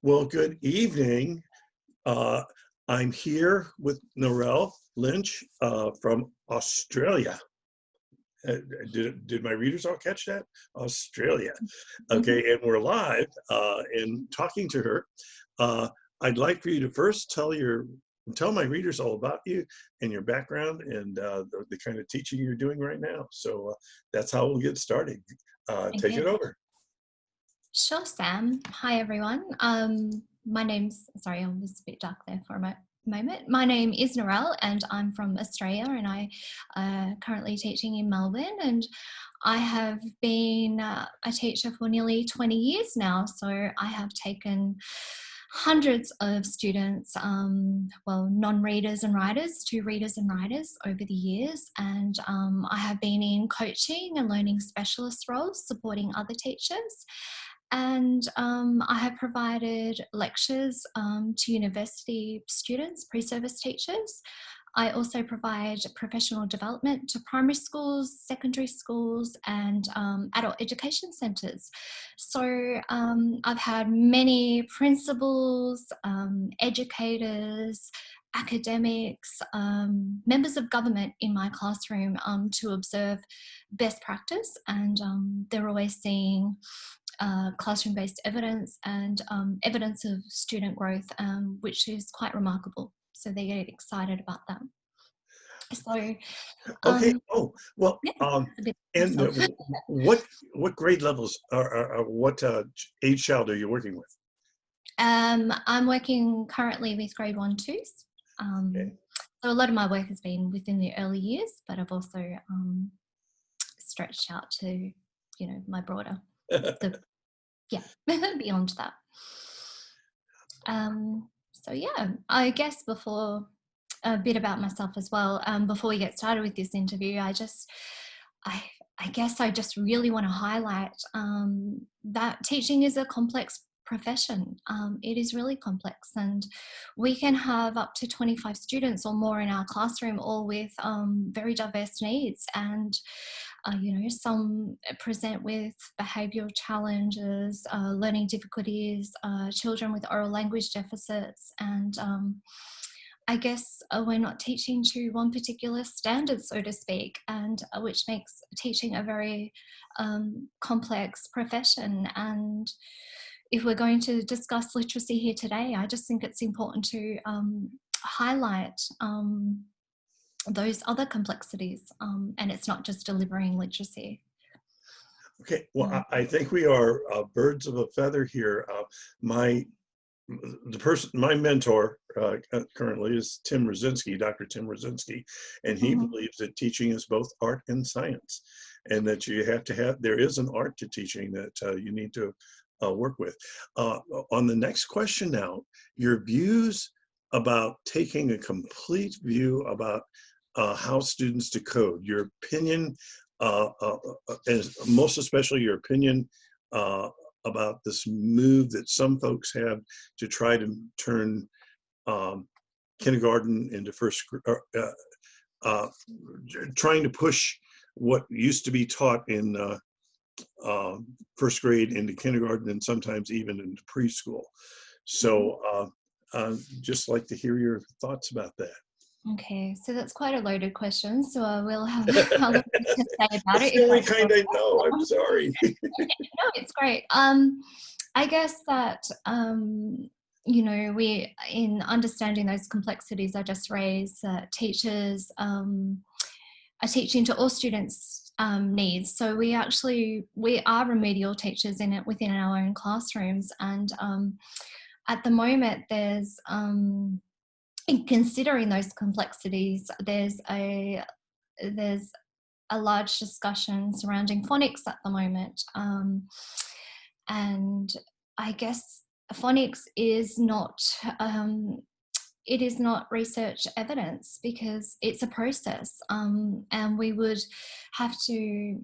Well, good evening. Uh, I'm here with Narelle Lynch from Australia. Uh, did my readers all catch that? Australia. Mhm. Okay, and we're live and talking to her. Uh, I'd like for you to first tell my readers all about you and your background and the kind of teaching you're doing right now. So that's how we'll get started. Take it Okay. over. Sure, Sam. Hi, everyone. My name's, sorry, I was a bit dark there for a moment. My name is Narelle and I'm from Australia, and I currently teaching in Melbourne, and I have been a teacher for nearly 20 years now. So I have taken hundreds of students, well, non-readers and writers to readers and writers over the years, and I have been in coaching and learning specialist roles supporting other teachers. And I have provided lectures to university students, pre-service teachers. I also provide professional development to primary schools, secondary schools, and adult education centres. So I've had many principals, educators, academics, members of government in my classroom to observe best practice, and they're always seeing classroom-based evidence and evidence of student growth, which is quite remarkable. So they get excited about that. So, Okay. Oh, well, yeah, a bit and myself. what grade levels are what age child are you working with? I'm working currently with grade 1 twos. Okay. So a lot of my work has been within the early years, but I've also stretched out to, my broader, yeah, beyond that. So yeah, I guess before a bit about myself as well. Before we get started with this interview, I guess I just really want to highlight that teaching is a complex profession. It is really complex, and we can have up to 25 students or more in our classroom, all with very diverse needs. And some present with behavioural challenges, learning difficulties, children with oral language deficits, and I guess we're not teaching to one particular standard, so to speak, and which makes teaching a very complex profession. And if we're going to discuss literacy here today, I just think it's important to highlight those other complexities, and it's not just delivering literacy. Okay. Well, Mm. I think we are birds of a feather here. My my mentor currently is Dr. Tim Rosinski, and he Mhm. believes that teaching is both art and science, and that you have to have, there is an art to teaching that you need to work with. On the next question now, your views about taking a complete view about how students decode, your opinion, and most especially your opinion about this move that some folks have to try to turn kindergarten into trying to push what used to be taught in first grade into kindergarten and sometimes even into preschool. So just like to hear your thoughts about that. Okay, so that's quite a loaded question. So I will have a little bit to say about That's it, the if only that's all kind I know. I'm sorry. No, it's great. I guess that we, in understanding those complexities I just raised, teachers are teaching to all students' needs. So we are remedial teachers within our own classrooms, and at the moment there's in considering those complexities, there's a large discussion surrounding phonics at the moment. And I guess phonics is not, it is not research evidence because it's a process. And we would have to,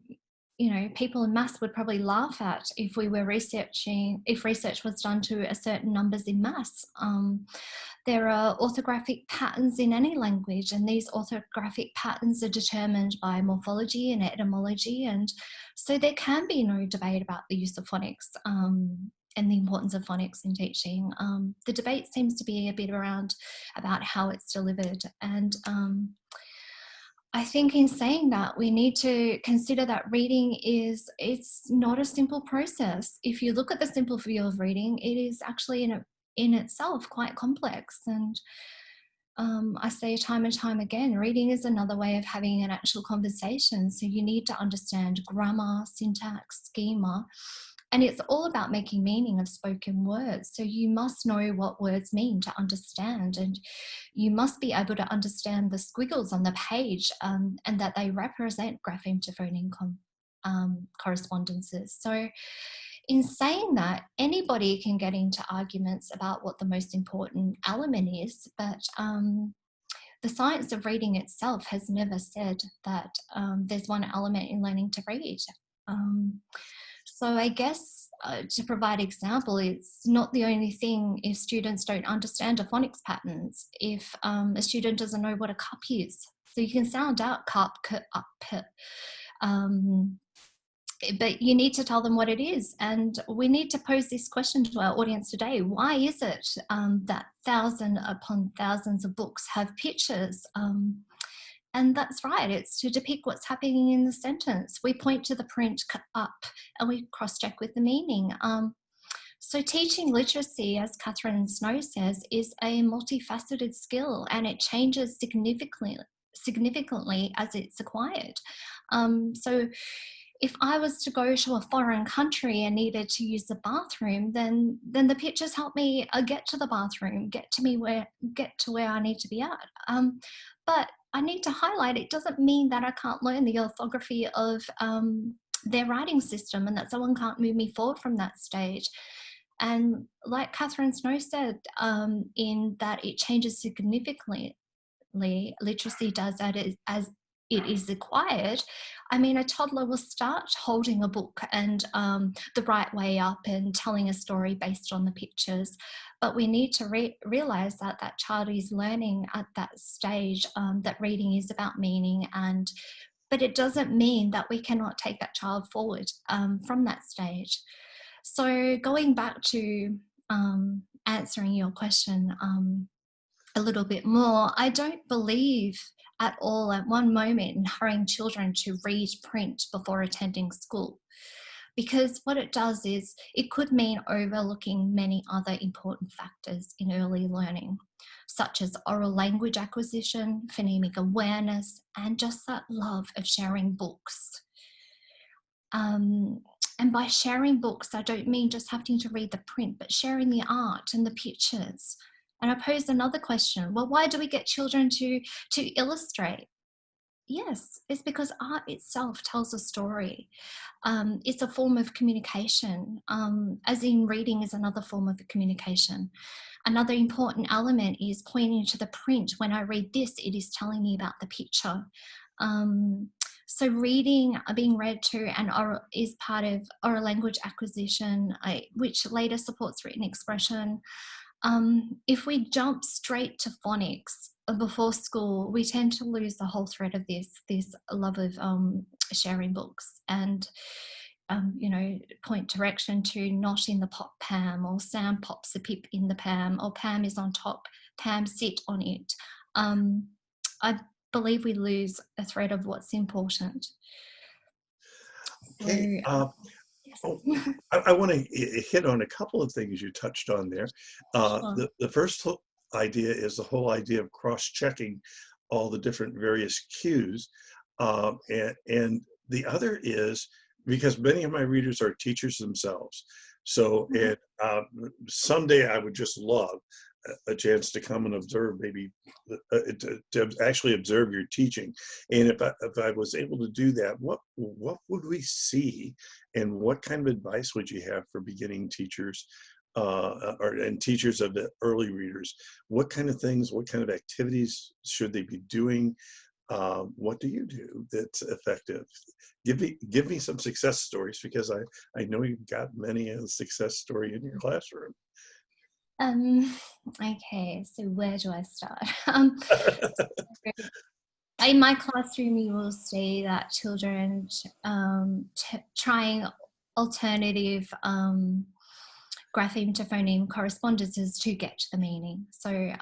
people in maths would probably laugh at if research was done to a certain numbers in maths. There are orthographic patterns in any language, and these orthographic patterns are determined by morphology and etymology, and so there can be no debate about the use of phonics. and the importance of phonics in teaching. The debate seems to be a bit around about how it's delivered, and I think in saying that, we need to consider that reading it's not a simple process. If you look at the simple view of reading, it is actually in itself quite complex. And I say time and time again, reading is another way of having an actual conversation. So you need to understand grammar, syntax, schema, and it's all about making meaning of spoken words. So you must know what words mean to understand, and you must be able to understand the squiggles on the page, and that they represent grapheme to phoneme correspondences. So in saying that, anybody can get into arguments about what the most important element is, but the science of reading itself has never said that there's one element in learning to read. Um, so I guess to provide example, it's not the only thing if students don't understand a phonics patterns, if a student doesn't know what a cup is. So you can sound out cup, up, but you need to tell them what it is. And we need to pose this question to our audience today. Why is it that thousands upon thousands of books have pictures? And that's right, it's to depict what's happening in the sentence. We point to the print up and we cross-check with the meaning. So teaching literacy, as Catherine Snow says, is a multifaceted skill, and it changes significantly as it's acquired. So if I was to go to a foreign country and needed to use the bathroom, then the pictures help me get to the bathroom, get to where I need to be at. But I need to highlight, it doesn't mean that I can't learn the orthography of their writing system, and that someone can't move me forward from that stage. And like Catherine Snow said, in that it changes significantly, literacy does that as it is acquired. I mean, a toddler will start holding a book and the right way up and telling a story based on the pictures. But we need to realize that that child is learning at that stage, that reading is about meaning, but it doesn't mean that we cannot take that child forward from that stage. So going back to answering your question a little bit more, I don't believe at all at one moment in hurrying children to read print before attending school, because what it does is it could mean overlooking many other important factors in early learning, such as oral language acquisition, phonemic awareness, and just that love of sharing books. And by sharing books, I don't mean just having to read the print, but sharing the art and the pictures. And I posed another question. Well, why do we get children to illustrate? Yes, it's because art itself tells a story. It's a form of communication, as in reading is another form of communication. Another important element is pointing to the print. When I read this, it is telling me about the picture. So reading, being read to, and oral is part of oral language acquisition, which later supports written expression. If we jump straight to phonics before school, we tend to lose the whole thread of this love of sharing books, and point direction to not in the pot Pam, or Sam pops a pip in the Pam, or Pam is on top, Pam sit on it. I believe we lose a thread of what's important. Okay. So, I want to hit on a couple of things you touched on there. sure. The first idea is the whole idea of cross-checking all the different various cues. And the other is, because many of my readers are teachers themselves. So someday I would just love a chance to come and observe, maybe to actually observe your teaching. And if I was able to do that, what would we see, and what kind of advice would you have for beginning teachers and teachers of the early readers? What kind of things, what kind of activities should they be doing? What do you do that's effective? Give me some success stories, because I know you've got many a success story in your classroom. Okay, so where do I start? In my classroom, you will see that children trying alternative grapheme to phoneme correspondences to get the meaning. So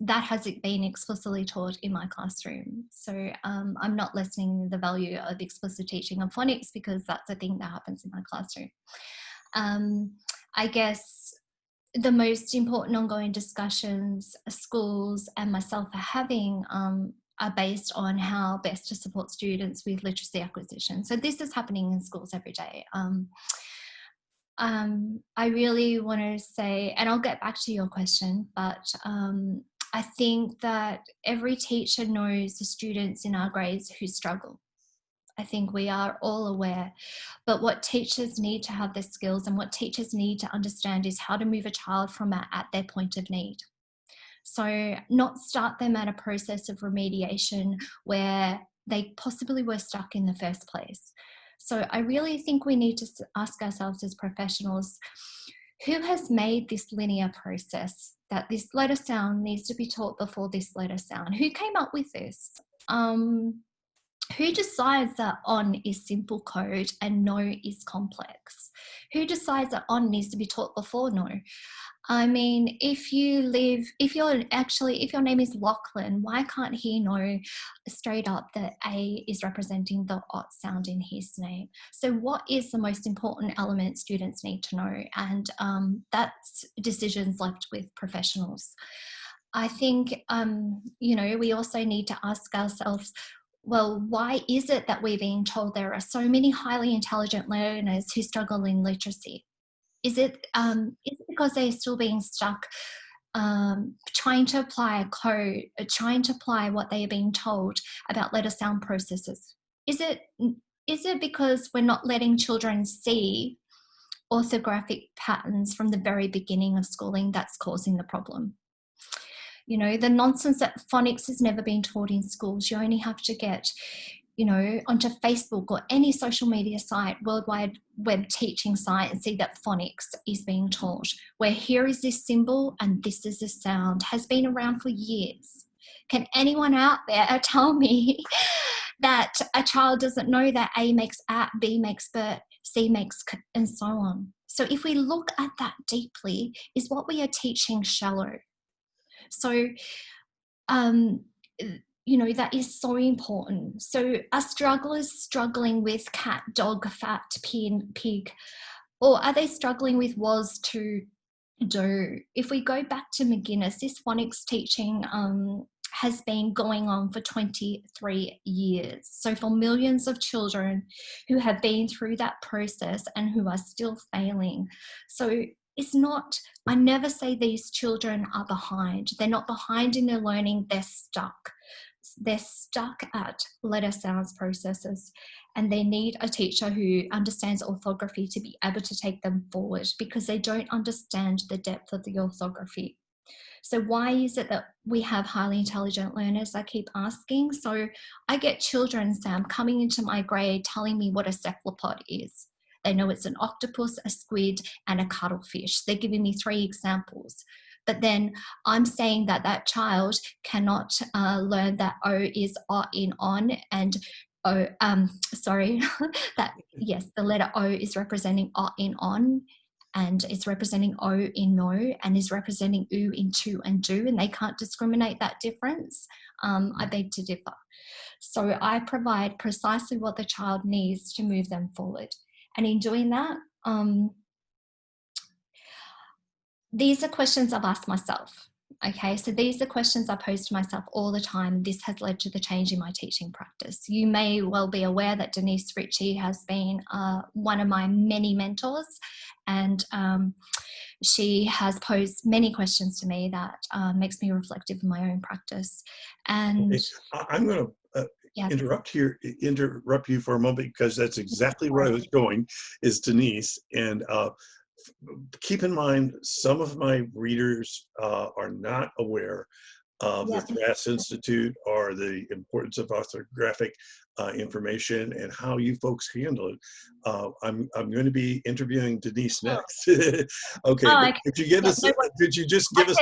that has been explicitly taught in my classroom. So I'm not lessening the value of explicit teaching of phonics, because that's a thing that happens in my classroom. I guess the most important ongoing discussions schools and myself are having are based on how best to support students with literacy acquisition. So this is happening in schools every day. I really want to say, and I'll get back to your question, but I think that every teacher knows the students in our grades who struggle. I think we are all aware, but what teachers need to have the skills and what teachers need to understand is how to move a child from at their point of need. So not start them at a process of remediation where they possibly were stuck in the first place. So I really think we need to ask ourselves as professionals, who has made this linear process that this letter sound needs to be taught before this letter sound? Who came up with this? Who decides that on is simple code and no is complex? Who decides that on needs to be taught before no? I mean, if your name is Lachlan, why can't he know straight up that A is representing the ot sound in his name? So what is the most important element students need to know? And that's decisions left with professionals. I think, we also need to ask ourselves, well, why is it that we're being told there are so many highly intelligent learners who struggle in literacy? Is it because they're still being stuck trying to apply a code, trying to apply what they are being told about letter sound processes? Is it because we're not letting children see orthographic patterns from the very beginning of schooling that's causing the problem? The nonsense that phonics has never been taught in schools. You only have to get, onto Facebook or any social media site, worldwide web teaching site, and see that phonics is being taught, where here is this symbol and this is the sound, has been around for years. Can anyone out there tell me that a child doesn't know that A makes at, B makes but, C makes and so on? So if we look at that deeply, is what we are teaching shallow? So, that is so important. So are strugglers struggling with cat, dog, fat, pig, or are they struggling with was, to, do? If we go back to McGuinness, this phonics teaching has been going on for 23 years. So for millions of children who have been through that process and who are still failing. So it's not, I never say these children are behind. They're not behind in their learning, they're stuck. They're stuck at letter sounds processes, and they need a teacher who understands orthography to be able to take them forward, because they don't understand the depth of the orthography. So why is it that we have highly intelligent learners? I keep asking. So I get children, Sam, coming into my grade telling me what a cephalopod is. They know it's an octopus, a squid, and a cuttlefish. They're giving me 3 examples. But then I'm saying that that child cannot learn that O is in on, and O, that, yes, the letter O is representing in on, and it's representing O in no, and is representing U in to and do, and they can't discriminate that difference. I beg to differ. So I provide precisely what the child needs to move them forward. And in doing that, these are questions I've asked myself. Okay, so these are questions I pose to myself all the time. This has led to the change in my teaching practice. You may well be aware that Denise Ritchie has been one of my many mentors, and she has posed many questions to me that makes me reflective in my own practice. And okay. I'm going to interrupt you for a moment, because that's exactly where I was going, is Denise. And keep in mind, some of my readers are not aware of the THRASS Institute or the importance of orthographic information and how you folks handle it. I'm going to be interviewing Denise next. Okay, but could you give us? Could you just give us,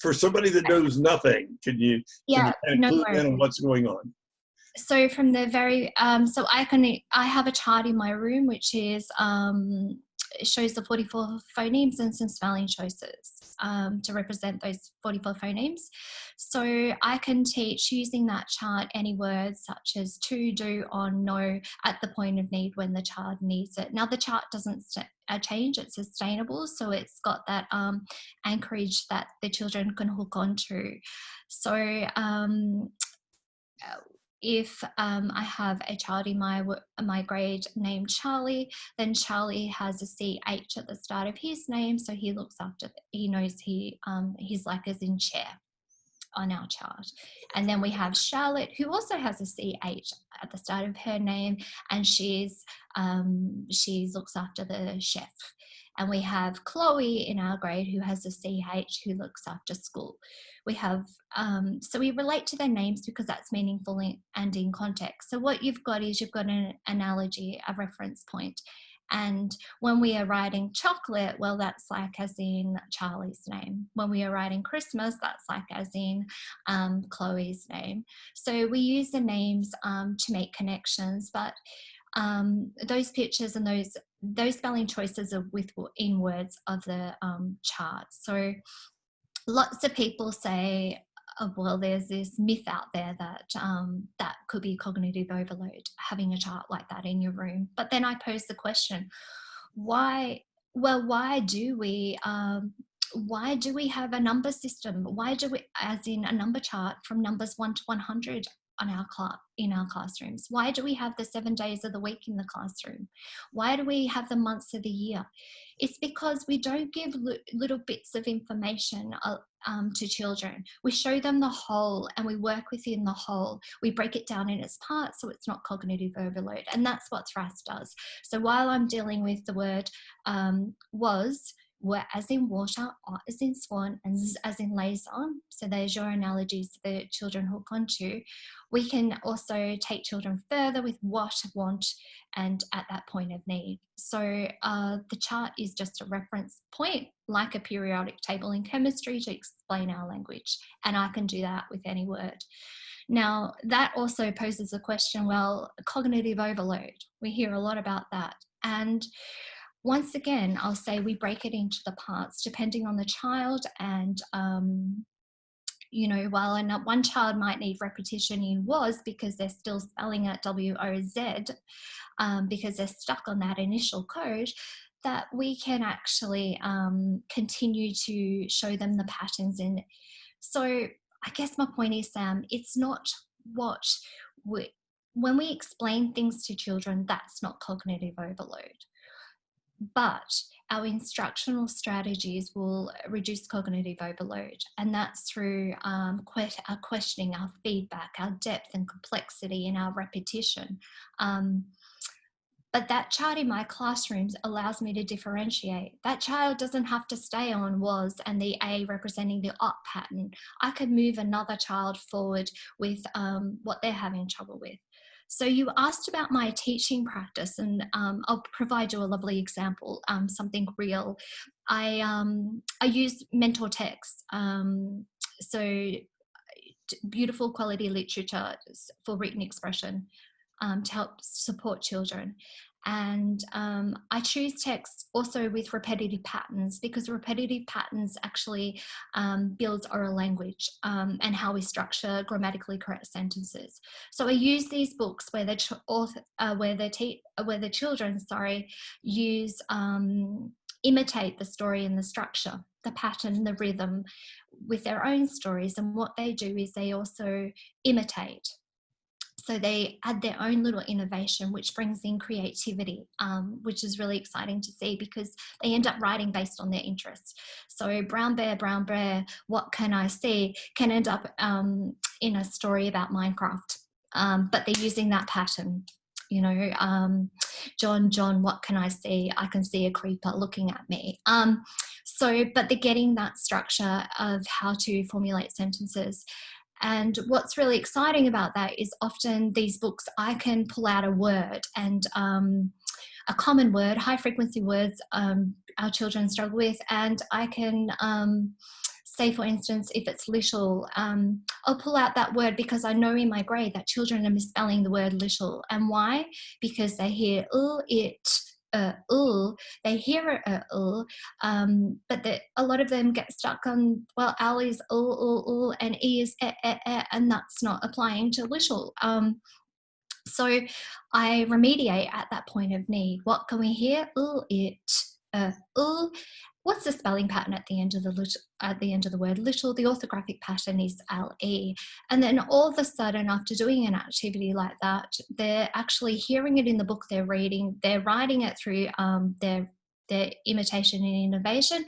for somebody that knows nothing? Can you kind of clue in on what's going on? So from the very, I have a chart in my room, which is it shows the 44 phonemes and some spelling choices to represent those 44 phonemes. So I can teach using that chart any words such as to, do, on, no at the point of need when the child needs it. Now the chart doesn't change, it's sustainable, so it's got that anchorage that the children can hook onto. So if I have a child in my grade named Charlie, then Charlie has a CH at the start of his name, so he looks after, he knows he's like as in chair on our chart. And then we have Charlotte, who also has a CH at the start of her name, and she looks after the chef. And we have Chloe in our grade who has a CH, who looks after school. We have, so we relate to their names because that's meaningful and in context. So what you've got is you've got an analogy, a reference point. And when we are writing chocolate, well, that's like as in Charlie's name. When we are writing Christmas, that's like as in Chloe's name. So we use the names to make connections, but those pictures and those spelling choices are in words of the chart. So lots of people say, oh, well, there's this myth out there that that could be cognitive overload, having a chart like that in your room. But then I pose the question, why? Well, why do we have a number system? Why do we, as in a number chart from numbers 1 to 100 on in our classrooms? Why do we have the 7 days of the week in the classroom? Why do we have the months of the year? It's because we don't give little bits of information to children. We show them the whole and we work within the whole. We break it down in its parts so it's not cognitive overload. And that's what THRASS does. So while I'm dealing with the word was, as in water, as in swan, and as in liaison, so there's your analogies the children hook onto. We can also take children further with what, want, and at that point of need. So the chart is just a reference point, like a periodic table in chemistry, to explain our language, and I can do that with any word. Now, that also poses a question, well, cognitive overload. We hear a lot about that. And once again, I'll say we break it into the parts depending on the child. And, you know, while one child might need repetition in was because they're still spelling it W-O-Z, because they're stuck on that initial code, that we can actually continue to show them the patterns in. So I guess my point is, Sam, it's not what when we explain things to children, that's not cognitive overload. But our instructional strategies will reduce cognitive overload, and that's through our questioning, our feedback, our depth and complexity in our repetition. But that chart in my classrooms allows me to differentiate. That child doesn't have to stay on was and the A representing the op pattern. I could move another child forward with what they're having trouble with. So you asked about my teaching practice, and I'll provide you a lovely example, something real. I use mentor texts, so beautiful quality literature for written expression to help support children. And I choose texts also with repetitive patterns, because repetitive patterns actually builds oral language and how we structure grammatically correct sentences. So I use these books where the children use imitate the story and the structure, the pattern, the rhythm with their own stories. And what they do is they also imitate. So they add their own little innovation, which brings in creativity, which is really exciting to see, because they end up writing based on their interests. So brown bear, what can I see, can end up in a story about Minecraft, but they're using that pattern. You know, John, what can I see? I can see a creeper looking at me. But they're getting that structure of how to formulate sentences. And what's really exciting about that is often these books, I can pull out a word, and a common word, high frequency words our children struggle with, and I can say, for instance, if it's little, I'll pull out that word because I know in my grade that children are misspelling the word little. And why? Because they hear it, they hear but a lot of them get stuck on, well, L is and E is and that's not applying to little. So I remediate at that point of need. What can we hear? It, what's the spelling pattern at the end of the word little? The orthographic pattern is LE. And then all of a sudden, after doing an activity like that, they're actually hearing it in the book they're reading, they're writing it through their imitation and innovation,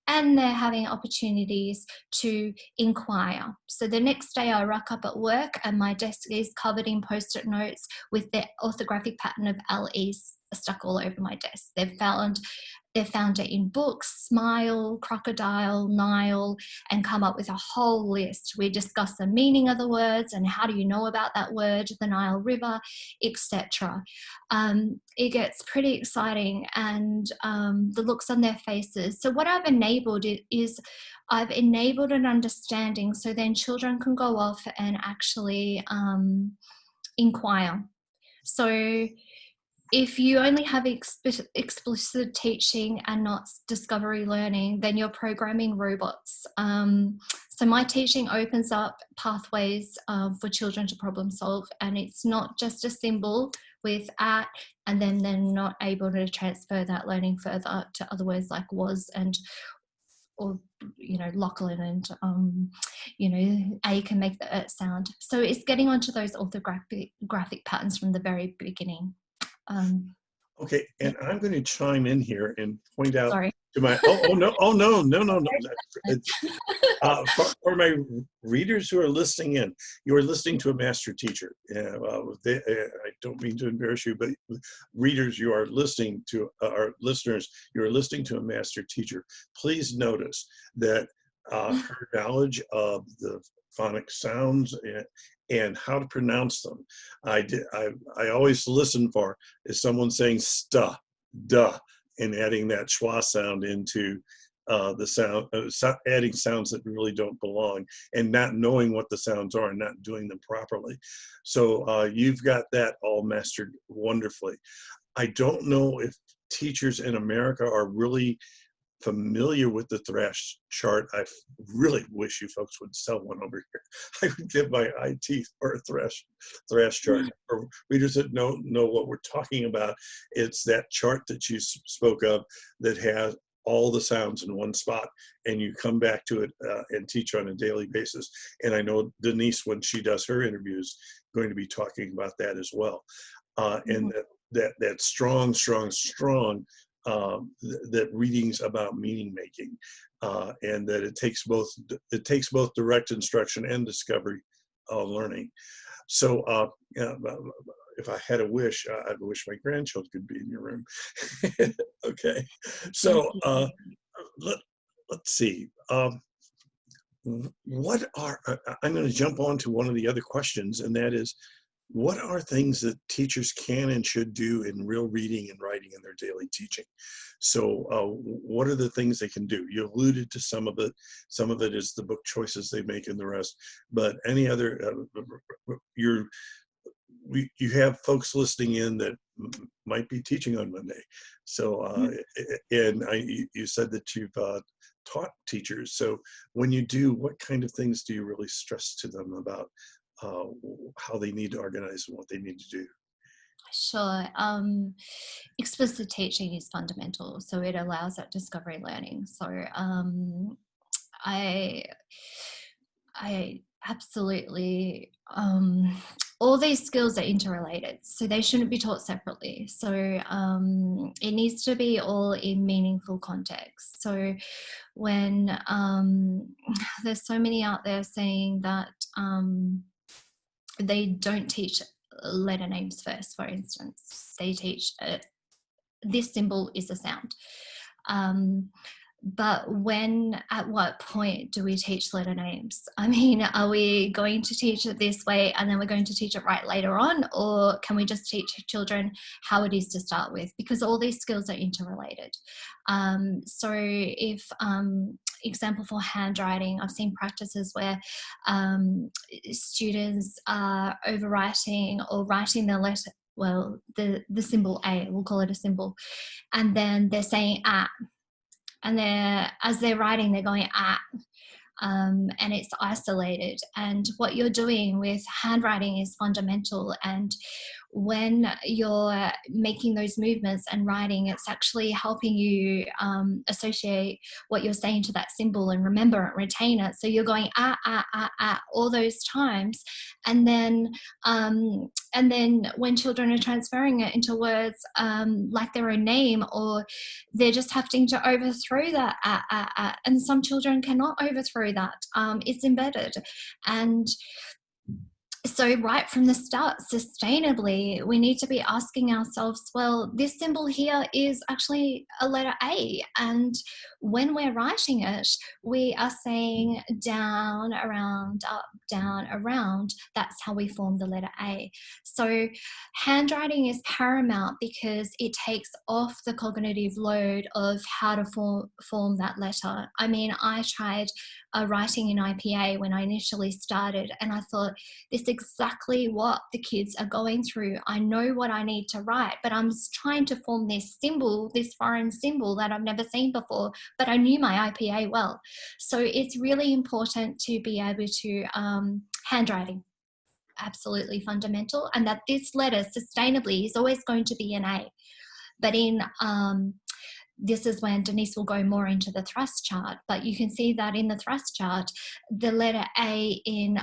and they're having opportunities to inquire. So the next day I rock up at work and my desk is covered in post-it notes with the orthographic pattern of LEs stuck all over my desk. They've found it in books, smile, crocodile, Nile, and come up with a whole list. We discuss the meaning of the words and how do you know about that word, the Nile River, etc. It gets pretty exciting, and the looks on their faces. So what I've enabled is I've enabled an understanding, so then children can go off and actually inquire. So if you only have explicit teaching and not discovery learning, then you're programming robots. So my teaching opens up pathways for children to problem solve, and it's not just a symbol with at, and then they're not able to transfer that learning further to other words like was and, or, Lachlan and, A can make the sound. So it's getting onto those orthographic patterns from the very beginning. Okay, and I'm going to chime in here and point out Sorry. to my no. For my readers who are listening in, you are listening to a master teacher. I don't mean to embarrass you, but readers, you are listening to our listeners. You are listening to a master teacher. Please notice that her knowledge of the phonic sounds and how to pronounce them. I always listen for is someone saying sta, duh, and adding that schwa sound into the sound, adding sounds that really don't belong, and not knowing what the sounds are and not doing them properly. So you've got that all mastered wonderfully. I don't know if teachers in America are really familiar with the THRASS chart. I really wish you folks would sell one over here. I would give my IT for a THRASS chart. For readers that know what we're talking about, it's that chart that you spoke of that has all the sounds in one spot, and you come back to it and teach on a daily basis. And I know Denise, when she does her interviews, going to be talking about that as well. And that strong that reading's about meaning making, and that it takes both direct instruction and discovery learning. So if I had a wish, I'd wish my grandchildren could be in your room. Okay, so let's see. What are I'm going to jump on to one of the other questions, and that is, what are things that teachers can and should do in real reading and writing in their daily teaching? So what are the things they can do? You alluded to some of it. Some of it is the book choices they make and the rest. But any other, you have folks listening in that might be teaching on Monday. So, and you said that you've taught teachers. So when you do, what kind of things do you really stress to them about how they need to organize and what they need to do? Sure. Explicit teaching is fundamental, so it allows that discovery learning. So I absolutely, all these skills are interrelated, so they shouldn't be taught separately. So it needs to be all in meaningful context. So when there's so many out there saying that they don't teach letter names first, for instance. They teach this symbol is a sound. But at what point do we teach letter names? I mean, are we going to teach it this way and then we're going to teach it right later on? Or can we just teach children how it is to start with? Because all these skills are interrelated. So if, example for handwriting, I've seen practices where students are overwriting or writing their well, the symbol A, we'll call it a symbol, and then they're saying at, and as they're writing, they're going at. And it's isolated. And what you're doing with handwriting is fundamental. And when you're making those movements and writing, it's actually helping you associate what you're saying to that symbol and remember it, retain it. So you're going all those times. And then when children are transferring it into words like their own name, or they're just having to overthrow that and some children cannot overthrow that. It's embedded. And so right from the start, sustainably, we need to be asking ourselves, well, this symbol here is actually a letter A. And when we're writing it, we are saying down, around, up, down, around. That's how we form the letter A. So handwriting is paramount because it takes off the cognitive load of how to form that letter. I mean, I tried writing in IPA when I initially started, and I thought, this is exactly what the kids are going through. I know what I need to write, but I'm trying to form this symbol, this foreign symbol that I've never seen before, but I knew my IPA well. So it's really important to be able to handwriting, absolutely fundamental, and that this letter sustainably is always going to be an A. But in this is when Denise will go more into the THRASS chart, but you can see that in the THRASS chart, the letter A in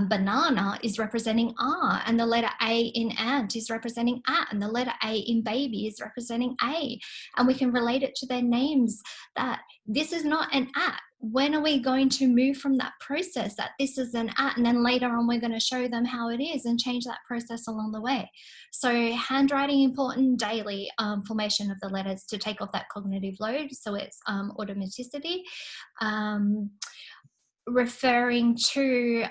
banana is representing R, and the letter A in ant is representing at, and the letter A in baby is representing A. And we can relate it to their names, that this is not an at. When are we going to move from that process that this is an at, and then later on we're going to show them how it is and change that process along the way. So handwriting important, daily formation of the letters to take off that cognitive load, so it's automaticity. Referring to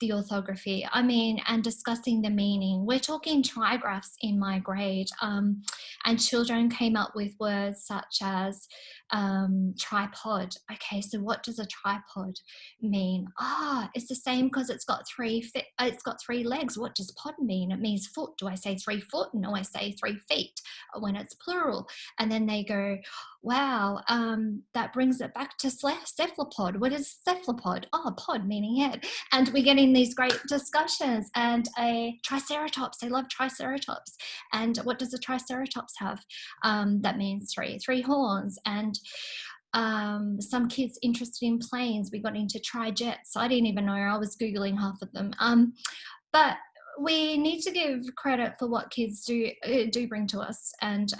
the orthography, I mean, and discussing the meaning. We're talking trigraphs in my grade, and children came up with words such as tripod. Okay, so what does a tripod mean? It's the same because it's got three legs. What does pod mean? It means foot. Do I say 3 foot? No, I say 3 feet when it's plural. And then they go, wow, that brings it back to cephalopod. What is cephalopod? Pod meaning head. And we get in these great discussions. And a triceratops, they love triceratops. And what does a triceratops have? That means three horns. And some kids interested in planes, we got into tri-jets. I didn't even know, I was Googling half of them. But we need to give credit for what kids do bring to us, and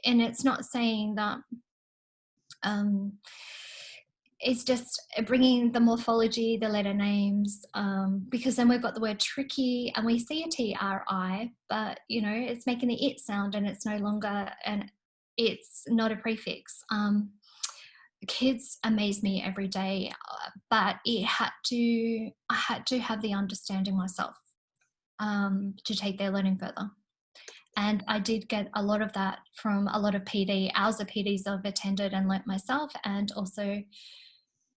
it's not saying that it's just bringing the morphology, the letter names, because then we've got the word tricky, and we see a TRI, but you know, it's making the it sound, and it's no longer, and it's not a prefix. Kids amaze me every day, but I had to have the understanding myself to take their learning further. And I did get a lot of that from a lot of PD, hours of PDs I've attended and learnt myself, and also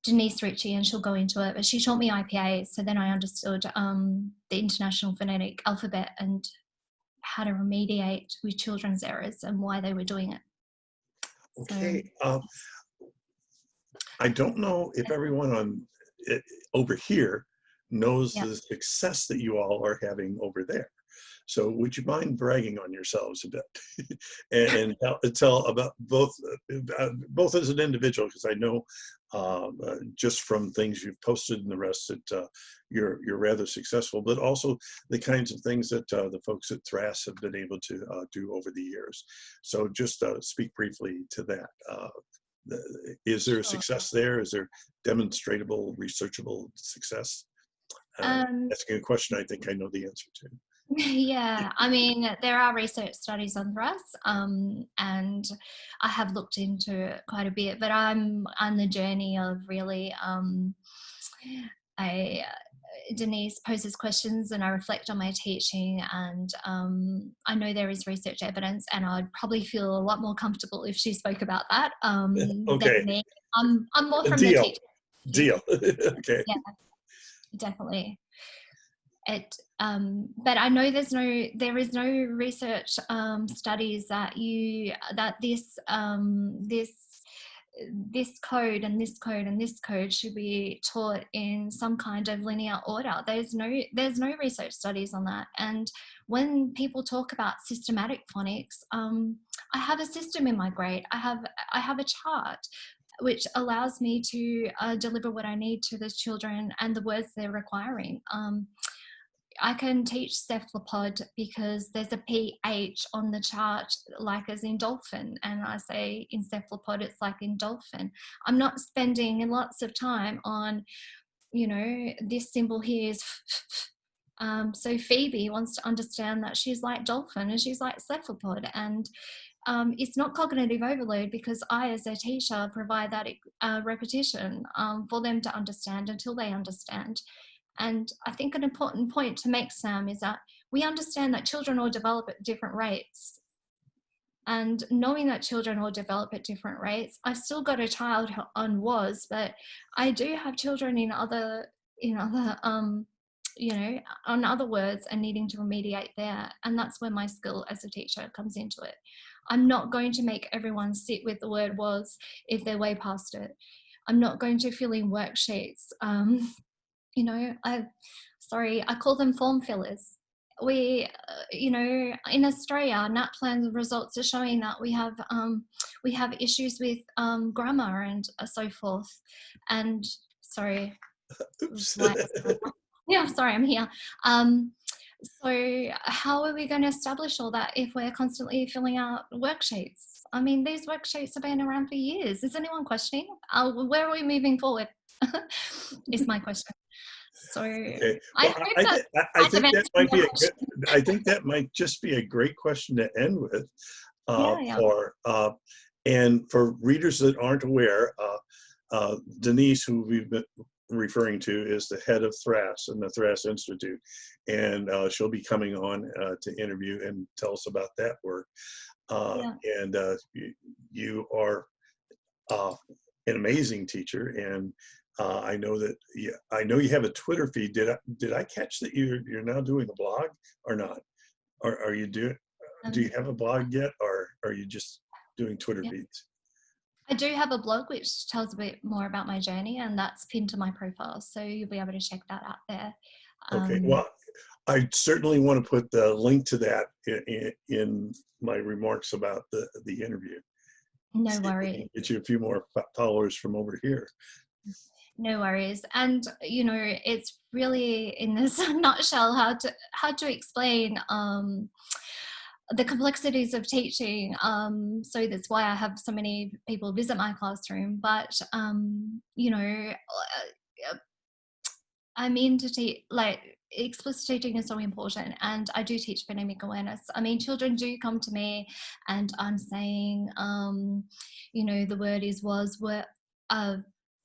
Denise Ritchie, and she'll go into it, but she taught me IPA, so then I understood the International Phonetic Alphabet and how to remediate with children's errors and why they were doing it. Okay. I don't know if everyone over here knows the success that you all are having over there. So would you mind bragging on yourselves a bit and tell about both as an individual, because I know just from things you've posted and the rest that you're rather successful, but also the kinds of things that the folks at THRASS have been able to do over the years. So just speak briefly to that. Is there success there? Is there demonstrable, researchable success? Asking a question I think I know the answer to. Yeah, I mean, there are research studies on THRASS, and I have looked into it quite a bit, but I'm on the journey of really, Denise poses questions and I reflect on my teaching, and I know there is research evidence, and I'd probably feel a lot more comfortable if she spoke about that okay. than me. I'm more from Deal. the teaching. Deal. Okay. Yeah, definitely. but I know there is no research studies that this code and this code and this code should be taught in some kind of linear order. There's no research studies on that. And when people talk about systematic phonics, I have a system in my grade. I have a chart which allows me to deliver what I need to the children and the words they're requiring. I can teach cephalopod because there's a PH on the chart, like as in dolphin, and I say in cephalopod it's like in dolphin. I'm not spending lots of time on, this symbol here is so Phoebe wants to understand that she's like dolphin and she's like cephalopod, and it's not cognitive overload because I, as a teacher, provide that repetition for them to understand until they understand. And I think an important point to make, Sam, is that we understand that children all develop at different rates. And knowing that children all develop at different rates, I've still got a child on WAS, but I do have children on other words and needing to remediate there. And that's where my skill as a teacher comes into it. I'm not going to make everyone sit with the word was if they're way past it. I'm not going to fill in worksheets. I call them form fillers. We, in Australia, NAPLAN results are showing that we have issues with grammar and so forth. And sorry, Oops. yeah, sorry, I'm here. So how are we going to establish all that if we're constantly filling out worksheets? I mean, these worksheets have been around for years. Is anyone questioning? Where are we moving forward? Is my question. So Okay. I Well, hope that I think that might be your a good, I think that might just be a great question to end with. yeah. And for readers that aren't aware, Denise, who we've been referring to, is the head of THRASS and the THRASS Institute, and she'll be coming on to interview and tell us about that work. And you are an amazing teacher, and I know that I know you have a Twitter feed. Did I catch that you're now doing a blog or not? Or are you do you have a blog yet, or are you just doing Twitter feeds? I do have a blog which tells a bit more about my journey, and that's pinned to my profile, so you'll be able to check that out there. Okay, well, I certainly want to put the link to that in my remarks about the interview. No worries. Get you a few more followers from over here. No worries. And it's really, in this nutshell, how to explain the complexities of teaching. So that's why I have so many people visit my classroom. But I mean, explicit teaching is so important, and I do teach phonemic awareness. I mean, children do come to me and I'm saying, the word is was, were,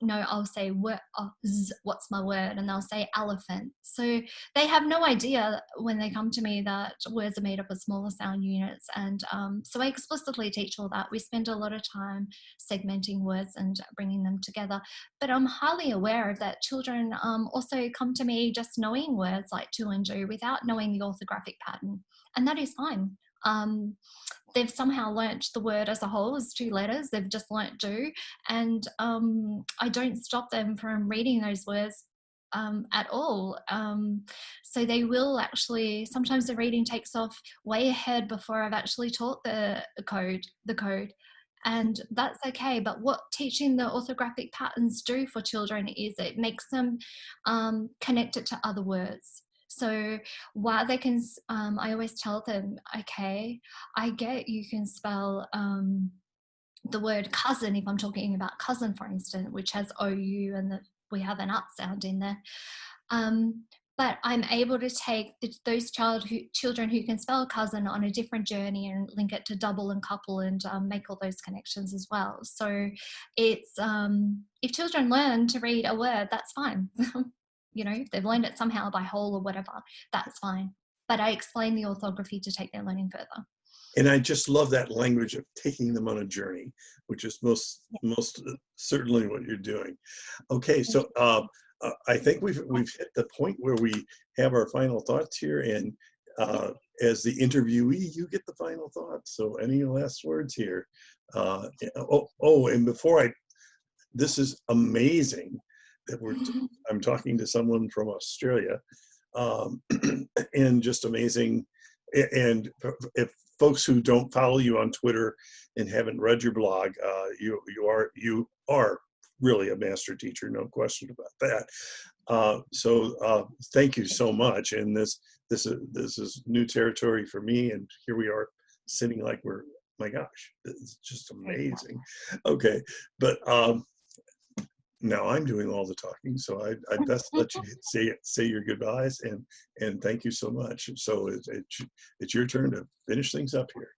no, I'll say what's my word, and they'll say elephant. So they have no idea when they come to me that words are made up of smaller sound units, and so I explicitly teach all that. We spend a lot of time segmenting words and bringing them together, but I'm highly aware that children also come to me just knowing words like to and do without knowing the orthographic pattern, and that is fine. They've somehow learnt the word as a whole as 2 letters. They've just learnt do. And I don't stop them from reading those words at all. So they will actually, sometimes the reading takes off way ahead before I've actually taught the code. And that's okay. But what teaching the orthographic patterns do for children is it makes them connect it to other words. So while they can, I always tell them, okay, I get you can spell the word cousin if I'm talking about cousin, for instance, which has OU and we have an ut sound in there. But I'm able to take those children who can spell cousin on a different journey and link it to double and couple and make all those connections as well. So it's, if children learn to read a word, that's fine. If they've learned it somehow by whole or whatever, that's fine. But I explain the orthography to take their learning further. And I just love that language of taking them on a journey, which is most certainly what you're doing. Okay, so I think we've hit the point where we have our final thoughts here, and as the interviewee, you get the final thoughts. So any last words here? Yeah, and before this is amazing that I'm talking to someone from Australia, and just amazing. And if folks who don't follow you on Twitter and haven't read your blog, you are really a master teacher, no question about that. So thank you so much. And this is new territory for me. And here we are sitting like my gosh, it's just amazing. Okay, but now I'm doing all the talking, so I'd best let you say your goodbyes, and thank you so much. So it's your turn to finish things up here.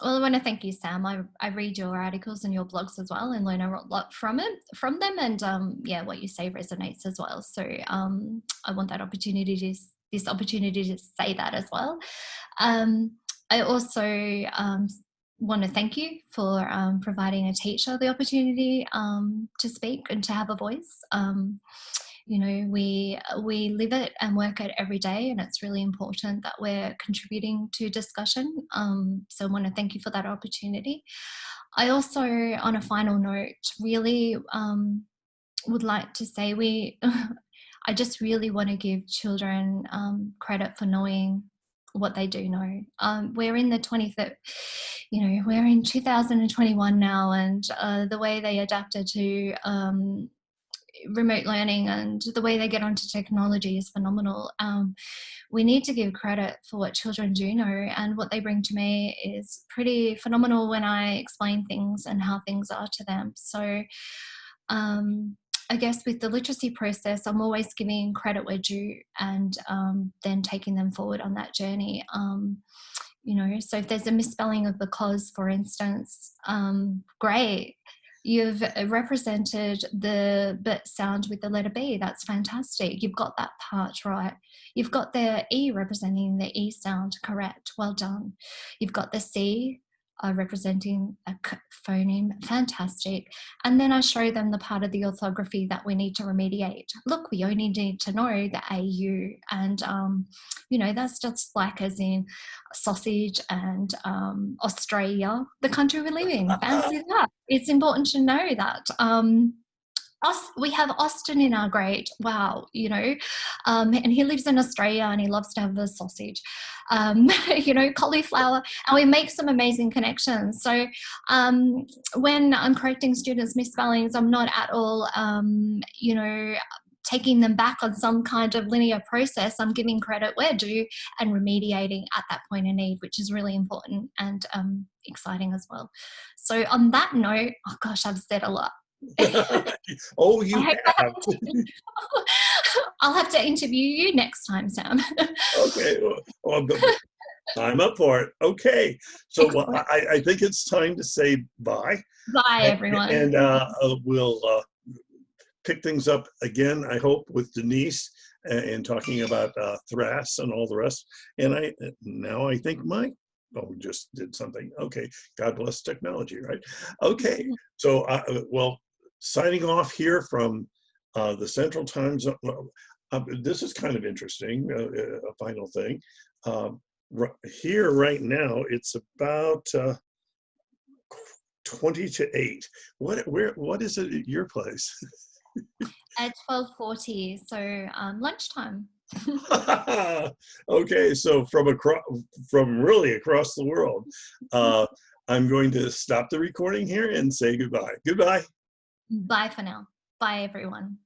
Well, I want to thank you, Sam. I read your articles and your blogs as well, and learn a lot from them. And yeah, what you say resonates as well. So I want that opportunity this opportunity to say that as well. I also want to thank you for providing a teacher the opportunity to speak and to have a voice. You know, we live it and work it every day, and it's really important that we're contributing to discussion. So I want to thank you for that opportunity. I also, on a final note, really would like to say I just really want to give children credit for knowing what they do know. We're in the 23rd, we're in 2021 now, and the way they adapted to remote learning and the way they get onto technology is phenomenal. We need to give credit for what children do know, and what they bring to me is pretty phenomenal when I explain things and how things are to them. So I guess with the literacy process, I'm always giving credit where due, and then taking them forward on that journey. So if there's a misspelling of the cause, for instance, great. You've represented the B sound with the letter B. That's fantastic. You've got that part right. You've got the E representing the E sound correct. Well done. You've got the C representing a phoneme. Fantastic. And then I show them the part of the orthography that we need to remediate. Look, we only need to know the AU, and that's just like as in sausage and Australia, the country we live in. Fancy that. It's important to know that. We have Austin in our grade. Wow, and he lives in Australia and he loves to have the sausage, cauliflower, and we make some amazing connections. So when I'm correcting students' misspellings, I'm not at all, taking them back on some kind of linear process. I'm giving credit where due and remediating at that point in need, which is really important and exciting as well. So on that note, oh gosh, I've said a lot. Oh, you have. I'll have to interview you next time, Sam. Okay, well, I'm up for it. Okay, so I think it's time to say bye. Bye, everyone. And we'll pick things up again, I hope, with Denise and talking about THRASS and all the rest. And I think Mike just did something. Okay, God bless technology, right? Okay, so signing off here from the Central Time Zone. This is kind of interesting, a final thing. Here right now, it's about 20 to 8. What is it at your place? At 12:40, so lunchtime. Okay, so from really across the world, I'm going to stop the recording here and say goodbye. Goodbye. Bye for now. Bye, everyone.